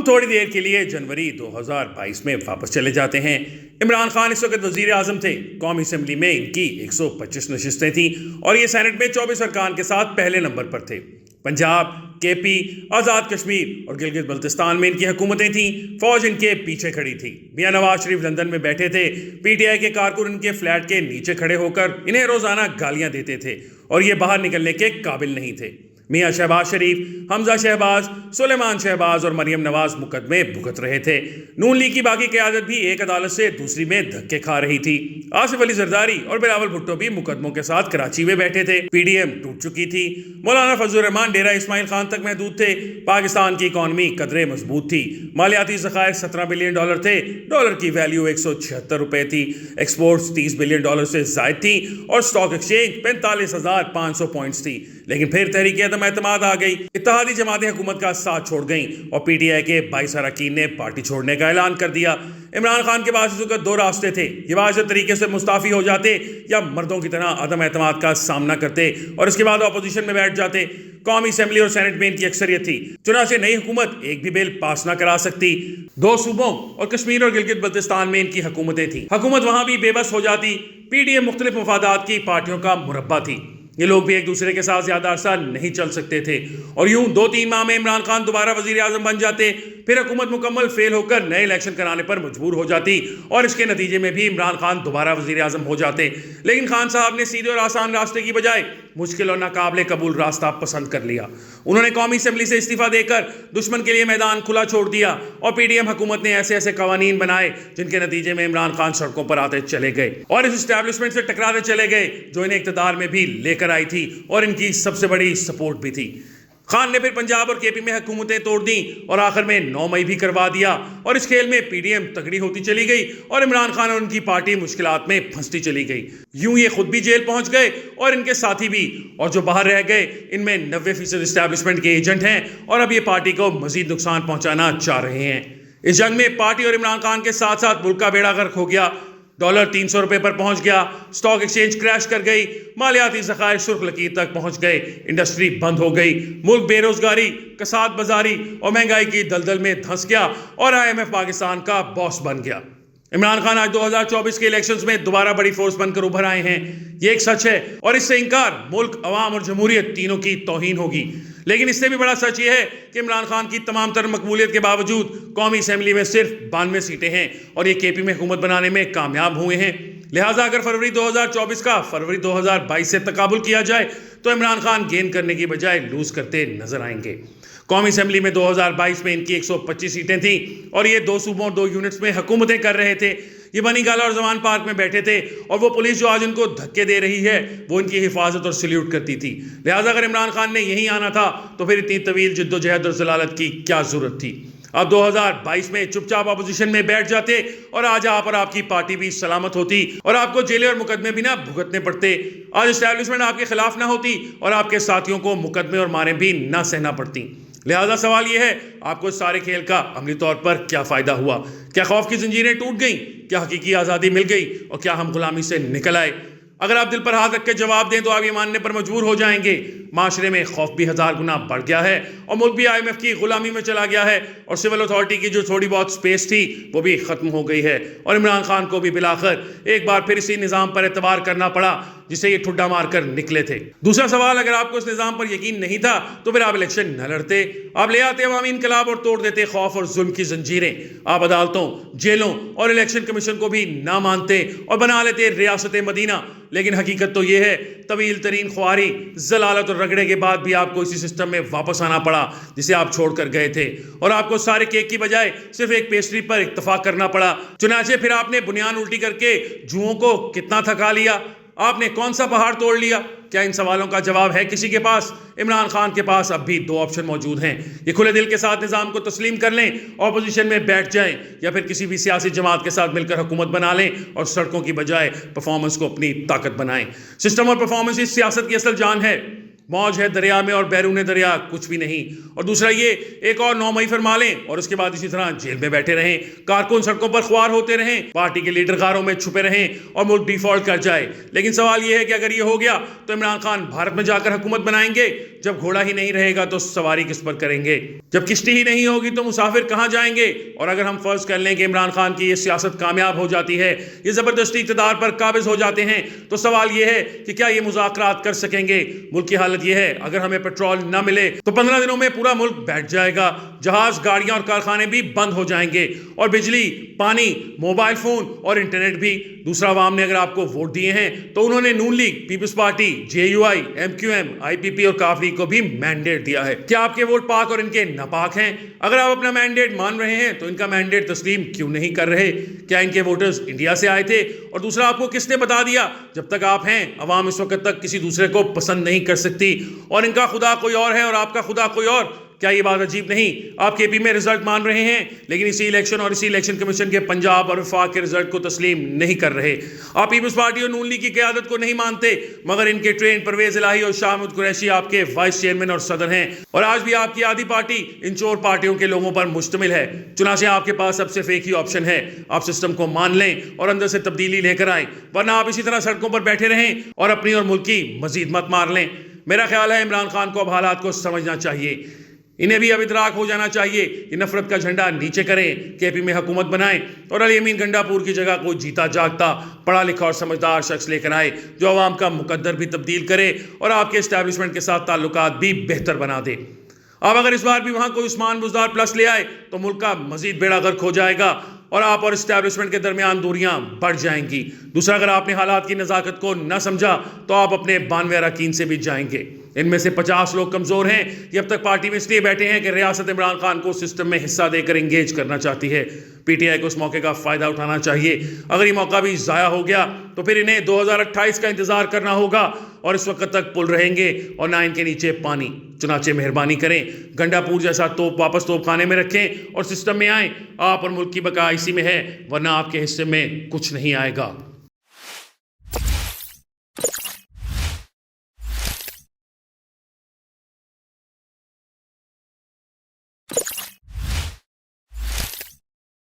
हम थोड़ी देर के लिए जनवरी 2022 में वापस चले जाते हैं। इमरान खान इस वक्त वजीर आजम थे। कौमी असम्बली में इनकी 125 नशिस्तें थीं और ये सेनेट में 24 अरकान के साथ पहले नंबर पर थे। पंजाब, केपी, आज़ाद कश्मीर और गिलगित बल्तिस्तान में इनकी हुकूमतें थीं। फौज इनके पीछे खड़ी थी। मियां नवाज शरीफ लंदन में बैठे थे। पीटीआई के कारकुन इनके फ्लैट के नीचे खड़े होकर इन्हें रोजाना गालियां देते थे और ये बाहर निकलने के काबिल नहीं थे। मियां शहबाज शरीफ, हमजा शहबाज, सुलेमान शहबाज और मरियम नवाज मुकदमे भुगत रहे थे। नून लीग की बाकी क़यादत भी एक अदालत से दूसरी में धक्के खा रही थी। आसिफ अली जरदारी और बिलावल भुट्टो भी मुकदमों के साथ कराची में बैठे थे। पीडीएम टूट चुकी थी। मौलाना फजलुर रहमान डेरा इस्माइल खान तक महदूद थे। पाकिस्तान की इकॉनमी कदरे मजबूत थी। मालियाती ज़खायर $17 बिलियन थे। डॉलर की वैल्यू 176 रुपए थी। एक्सपोर्ट्स $30 बिलियन से जायद थी और स्टॉक एक्सचेंज 45,500 पॉइंट्स थी। लेकिन फिर तहरीक अदम एतमाद आ गई। इत्तेहादी जमातें हुकूमत का साथ छोड़ गईं और पीटीआई के 22 अरकान ने पार्टी छोड़ने का ऐलान कर दिया। इमरान खान के पास इस वक्त दो रास्ते थे। ये वाज़ेह तरीके से मुस्ताफ़ी हो जाते या मर्दों की तरह अदम एतमाद का सामना करते और इसके बाद अपोजिशन में बैठ जाते। कौमी असम्बली और सेनेट में इनकी अक्सरियत थी, चुनाचे नई हुकूमत एक भी बिल पास ना करा सकती। दो सूबों और कश्मीर और गिलगित बल्तिस्तान में इनकी हुकूमतें थी। हुकूमत वहां भी बेबस हो जाती। पीडीएम मुख्तलिफ मफादात की पार्टियों का मुरब्बा थी। ये लोग भी एक दूसरे के साथ ज्यादा अरसा नहीं चल सकते थे और यूं 2-3 माह में इमरान खान दोबारा वजीर आजम बन जाते। फिर हुकूमत मुकम्मल फेल होकर नए इलेक्शन कराने पर मजबूर हो जाती और इसके नतीजे में भी इमरान खान दोबारा वजीर आजम हो जाते। लेकिन खान साहब ने सीधे और आसान रास्ते की बजाय मुश्किल और नाकाबिले कबूल रास्ता पसंद कर लिया। उन्होंने कौमी असम्बली से इस्तीफा देकर दुश्मन के लिए मैदान खुला छोड़ दिया और पीडीएम हुकूमत ने ऐसे ऐसे कवानीन बनाए जिनके नतीजे में इमरान खान सड़कों पर आते चले गए और इस एस्टैब्लिशमेंट से टकराते चले गए जो इन्हें इक़्तिदार में भी लेकर आई थी और इनकी सबसे बड़ी सपोर्ट भी थी। खान ने फिर पंजाब और केपी में हुकूमतें तोड़ दी और आखिर में 9 मई भी करवा दिया और इस खेल में पीडीएम तगड़ी होती चली गई और इमरान खान और उनकी पार्टी मुश्किलात में फंसती चली गई। यूं ये खुद भी जेल पहुंच गए और इनके साथी भी, और जो बाहर रह गए इनमें 90% एस्टैब्लिशमेंट के एजेंट हैं और अब ये पार्टी को मजीद नुकसान पहुंचाना चाह रहे हैं। इस जंग में पार्टी और इमरान खान के साथ साथ मुल्क का बेड़ा गर्क हो गया। डॉलर 300 रुपए पर पहुंच गया। स्टॉक एक्सचेंज क्रैश कर गई। मालियाती ज़खायर सुर्ख लकीर तक पहुंच गए। इंडस्ट्री बंद हो गई। मुल्क बेरोजगारी, कसाद बाजारी और महंगाई की दलदल में धंस गया और IMF पाकिस्तान का बॉस बन गया। इमरान खान आज 2024 के इलेक्शंस में दोबारा बड़ी फोर्स बनकर उभर आए हैं। ये एक सच है और इससे इंकार मुल्क, अवाम और जमहूरियत तीनों की तौहीन होगी। लेकिन इससे भी बड़ा सच ये है कि इमरान खान की तमाम तर मकबूलियत के बावजूद कौमी असम्बली में सिर्फ 92 सीटें हैं और ये केपी में हुकूमत बनाने में कामयाब हुए हैं। लिहाजा अगर फरवरी 2024 का फरवरी 2022 से तकाबुल किया जाए तो इमरान खान गेन करने की बजाय लूज करते नजर आएंगे। कौमी असम्बली में 2022 में इनकी 125 सीटें थीं और ये 2 सूबों और 2 यूनिट्स में हुकूमतें कर रहे थे। ये बनी गाला और जमान पार्क में बैठे थे और वो पुलिस जो आज इनको धक्के दे रही है वो इनकी हिफाजत और सल्यूट करती थी। लिहाजा अगर इमरान खान ने यहीं आना था तो फिर इतनी तवील जिद्दोजहद और जलालत की क्या जरूरत थी। अब 2022 में चुपचाप अपोजिशन में बैठ जाते और आज आप और आपकी पार्टी भी सलामत होती और आपको जेलें और मुकदमे भी ना भुगतने पड़ते। आज एस्टैब्लिशमेंट आपके खिलाफ ना होती और आपके साथियों को मुकदमे और मारें भी ना सहना पड़ती। लिहाजा सवाल यह है, आपको इस सारे खेल का अमली तौर पर क्या फ़ायदा हुआ? क्या खौफ की जंजीरें टूट गईं? क्या हकीकी आज़ादी मिल गई और क्या हम गुलामी से निकल आए? अगर आप दिल पर हाथ रख के जवाब दें तो आप ये मानने पर मजबूर हो जाएंगे माशरे में खौफ भी 1000 गुना बढ़ गया है और मुल्क भी IMF की गुलामी में चला गया है और सिविल अथॉरिटी की जो थोड़ी बहुत स्पेस थी वो भी ख़त्म हो गई है और इमरान खान को भी बिलाखिर एक बार फिर इसी निज़ाम पर एतबार करना पड़ा जिसे ये ठुड्डा मारकर निकले थे। दूसरा सवाल, अगर आपको इस निज़ाम पर यकीन नहीं था तो फिर आप इलेक्शन न लड़ते। आप ले आते अवामी इनकलाब और तोड़ देते खौफ और जुल्म की जंजीरें। आप अदालतों, जेलों और इलेक्शन कमीशन को भी ना मानते और बना लेते रियासत मदीना। लेकिन हकीकत तो यह है, तवील तरीन ख्वारी, जलालत और रगड़े के बाद भी आपको इसी सिस्टम में वापस आना पड़ा जिसे आप छोड़कर गए थे और आपको सारे केक की बजाय सिर्फ एक पेस्ट्री पर इत्तफाक करना पड़ा। चुनाचे फिर आपने बुनियान उल्टी करके जुओं को कितना थका लिया? आपने कौन सा पहाड़ तोड़ लिया? क्या इन सवालों का जवाब है किसी के पास? इमरान खान के पास अब भी 2 ऑप्शन मौजूद हैं। ये खुले दिल के साथ निज़ाम को तस्लीम कर लें, ऑपोजिशन में बैठ जाएं या फिर किसी भी सियासी जमात के साथ मिलकर हुकूमत बना लें और सड़कों की बजाय परफॉर्मेंस को अपनी ताकत बनाएं। सिस्टम और परफॉर्मेंस इस सियासत की असल जान है। मौज है दरिया में और बैरून दरिया कुछ भी नहीं। और दूसरा ये, एक और 9 मई फरमा लें और उसके बाद इसी तरह जेल में बैठे रहें, कारकुन सड़कों पर ख्वार होते रहें, पार्टी के लीडर कारों में छुपे रहें और मुल्क डिफॉल्ट कर जाए। लेकिन सवाल यह है कि अगर ये हो गया तो इमरान खान भारत में जाकर हुकूमत बनाएंगे? जब घोड़ा ही नहीं रहेगा तो सवारी किस पर करेंगे? जब किश्ती ही नहीं होगी तो मुसाफिर कहां जाएंगे? और अगर हम फर्ज कर लें कि इमरान खान की ये सियासत कामयाब हो जाती है, ये जबरदस्ती इक़्तिदार पर काबिज हो जाते हैं, तो सवाल यह है कि क्या ये मुज़ाकरात कर सकेंगे? मुल्क की हालत यह है, अगर हमें पेट्रोल न मिले तो 15 दिनों में पूरा मुल्क बैठ जाएगा, जहाज, गाड़ियां और कारखाने भी बंद हो जाएंगे, और बिजली, पानी, मोबाइल फोन और इंटरनेट भी। दूसरा, अवाम ने अगर आपको वोट दिए हैं तो उन्होंने Noon league, peoples party, JUI, MQM, IPP और काफ लीग को भी मैंडेट दिया है। क्या आपके वोट पाक और इनके नापाक हैं? अगर आप अपना मैंडेट मान रहे हैं तो इनका मैंडेट तस्लीम क्यों नहीं कर रहे? क्या इनके वोटर्स इंडिया से आए थे? और दूसरा, आपको किसने बता दिया जब तक आप हैं अवाम इस वक्त तक किसी दूसरे को पसंद नहीं कर सकती, और इनका खुदा कोई और है और आपका खुदा कोई और? क्या ये बात अजीब नहीं? आप KP में रिजल्ट मान रहे हैं लेकिन इसी इलेक्शन और इसी इलेक्शन कमीशन के पंजाब और वफाक के रिजल्ट को तस्लीम नहीं कर रहे। आप पीपल्स पार्टी और नून लीग की क़यादत को नहीं मानते, मगर इनके ट्रेन परवेज इलाही और शाह महमूद कुरैशी आपके वाइस चेयरमैन और सदर हैं, और आज भी आपकी आधी पार्टी इन चोर पार्टियों के लोगों पर मुश्तमिल है। चुनाचे आपके पास अब सिर्फ एक ही ऑप्शन है, आप सिस्टम को मान लें और अंदर से तब्दीली लेकर आएं, वरना आप इसी तरह सड़कों पर बैठे रहें और अपनी और मुल्क की मजीद मत मार लें। मेरा ख्याल है इमरान खान को अब हालात को समझना चाहिए, इन्हें भी अब इदराक हो जाना चाहिए कि नफरत का झंडा नीचे करें, KP में हुकूमत बनाएं और अली अमीन गंडापुर की जगह कोई जीता जागता पढ़ा लिखा और समझदार शख्स लेकर आए जो आवाम का मुकद्दर भी तब्दील करे और आपके एस्टैब्लिशमेंट के साथ ताल्लुकात भी बेहतर बना दे। अब अगर इस बार भी वहां कोई उस्मान बुज़दार प्लस ले आए तो मुल्क का मजीद बेड़ा गर्क हो जाएगा और आप और एस्टैब्लिशमेंट के दरमियान दूरियां बढ़ जाएंगी। दूसरा, अगर आपने हालात की नज़ाकत को न समझा तो आप अपने 92 अरकान से भी जाएंगे। इनमें से 50 लोग कमज़ोर हैं, ये अब तक पार्टी में इसलिए बैठे हैं कि रियासत इमरान खान को सिस्टम में हिस्सा देकर इंगेज करना चाहती है। PTI को उस मौके का फ़ायदा उठाना चाहिए। अगर ये मौका भी ज़ाया हो गया तो फिर इन्हें 2028 का इंतज़ार करना होगा और इस वक्त तक पुल रहेंगे और ना इनके नीचे पानी। चुनाचे मेहरबानी करें, गंडापुर जैसा तोप वापस तोप खाने में रखें और सिस्टम में आएँ। आप और मुल्क की बका इसी में है, वरना आपके हिस्से में कुछ नहीं आएगा।